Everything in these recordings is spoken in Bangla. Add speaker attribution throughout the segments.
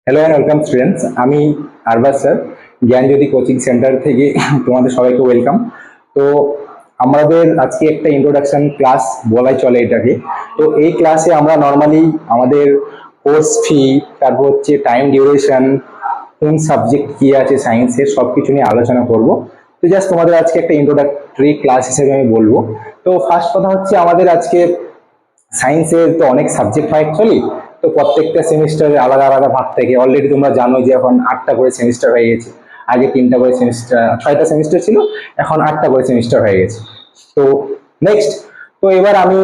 Speaker 1: হ্যালো অ্যান্ড ওয়েলকাম স্টুডেন্টস, আমি আরবাজ স্যার, জ্ঞানজ্যোতি কোচিং সেন্টার থেকে তোমাদের সবাইকে ওয়েলকাম। তো আমাদের আজকে একটা ইন্ট্রোডাকশন ক্লাস বলাই চলে এটাকে। তো এই ক্লাসে আমরা নর্মালি আমাদের কোর্স ফি, তারপর হচ্ছে টাইম ডিউরেশন, কোন সাবজেক্ট কি আছে সায়েন্সের, সব কিছু নিয়ে আলোচনা করব। তো জাস্ট তোমাদের আজকে একটা ইন্ট্রোডাক্টরি ক্লাস হিসেবে আমি বলবো। তো ফার্স্ট কথা হচ্ছে, আমাদের আজকে সায়েন্সের তো অনেক সাবজেক্ট হয় অ্যাকচুয়ালি। তো প্রত্যেকটা সেমিস্টারে আলাদা আলাদা ভাগ থেকে, অলরেডি তোমরা জানো যে এখন 8টা করে সেমিস্টার হয়ে গেছে। আগে 3টা করে সেমিস্টার, 6টা সেমিস্টার ছিল, এখন 8টা করে সেমিস্টার হয়ে গেছে। তো নেক্সট, তো এবার আমি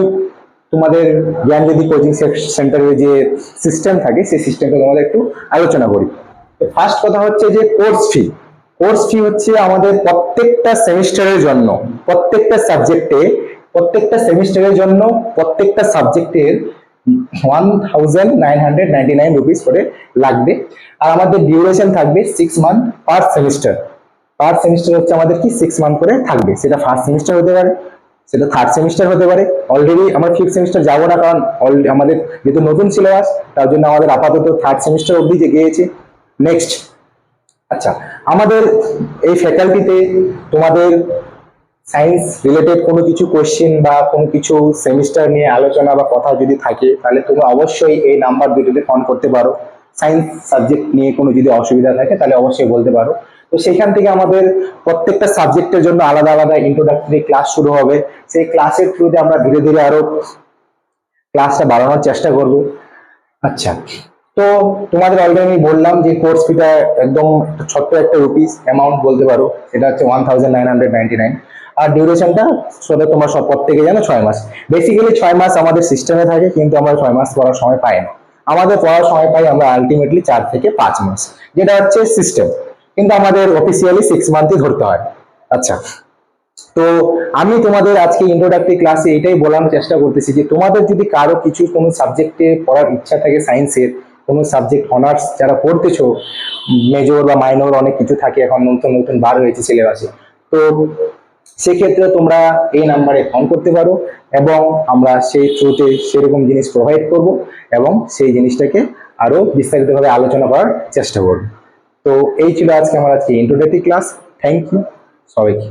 Speaker 1: তোমাদের জ্ঞানজ্যোতি কোচিং সেন্টারের যে সিস্টেম থাকে সেই সিস্টেমটা তোমাদের একটু আলোচনা করি। তো ফার্স্ট কথা হচ্ছে যে কোর্স ফি হচ্ছে আমাদের প্রত্যেকটা সেমিস্টারের জন্য, প্রত্যেকটা সাবজেক্টে, প্রত্যেকটা সেমিস্টারের জন্য প্রত্যেকটা সাবজেক্টের 1999 রুপিস করে লাগবে। আর আমাদের ডিউরেশন থাকবে 6 মান্থ পার সেমিস্টার হচ্ছে আমাদের কি 6 মান্থ করে থাকবে। সেটা ফার্স্ট সেমিস্টার হতে পারে, সেটা থার্ড সেমিস্টার হতে পারে। অলরেডি আমরা ফিফথ সেমিস্টার যাবো না, কারণ আমাদের যেহেতু নতুন সিলেবাস, তার জন্য আমাদের আপাতত থার্ড সেমিস্টার অবধি গিয়েছে। নেক্সট, আচ্ছা, আমাদের এই ফ্যাকাল্টিতে তোমাদের সায়েন্স রিলেটেড কোনো কিছু কোশ্চেন বা কোনো কিছু সেমিস্টার নিয়ে আলোচনা বা কথা যদি থাকে, তাহলে তোমরা অবশ্যই এই নাম্বার দুটোতে ফোন করতে পারো। সায়েন্স সাবজেক্ট নিয়ে কোনো যদি অসুবিধা থাকে তাহলে অবশ্যই বলতে পারো। তো সেখান থেকে আমাদের প্রত্যেকটা সাবজেক্টের জন্য আলাদা আলাদা ইন্ট্রোডাক্টরি ক্লাস শুরু হবে। সেই ক্লাসের থ্রুতে আমরা ধীরে ধীরে আরো ক্লাসটা বাড়ানোর চেষ্টা করব। আচ্ছা, তো তোমাদের অলরেডি আমি বললাম যে কোর্স ফিটা একদম ছোট্ট একটা রুপিস অ্যামাউন্ট বলতে পারো, সেটা হচ্ছে 1999। আর ডিউরেশনটা সেটা তোমরা সব প্রত্যেকে জানো, 6 মাস। বেসিক্যালি 6 মাস আমাদের সিস্টেমে থাকে, কিন্তু আমরা 6 মাস পড়ার সময় পাই না। আমাদের পড়ার সময় পাই আমরা আলটিমেটলি 4 থেকে 5 মাস, যেটা হচ্ছে সিস্টেম। কিন্তু আমাদের অফিসিয়ালি 6 মান্থই ধরতে হয়। আচ্ছা, তো আমি তোমাদের আজকে ইন্ট্রোডাক্টরি ক্লাসে এটাই বলার চেষ্টা করতেছি যে তোমাদের যদি কারো কিছু কোনো সাবজেক্টে পড়ার ইচ্ছা থাকে, সায়েন্সের কোনো সাবজেক্ট অনার্স যারা পড়তেছো, মেজর বা মাইনর অনেক কিছু থাকে, এখন নতুন নতুন বার হয়েছে সিলেবাসে। তো সেক্ষেত্রে তোমরা এই নাম্বারে ফোন করতে পারো, এবং আমরা সেই থ্রুতে সেরকম জিনিস প্রোভাইড করব, এবং সেই জিনিসটাকে আরো বিস্তারিতভাবে আলোচনা করার চেষ্টা করব। তো এই ছিল আজকে আমার ইন্ট্রোডাক্টরি ক্লাস। থ্যাংক ইউ সবাইকে।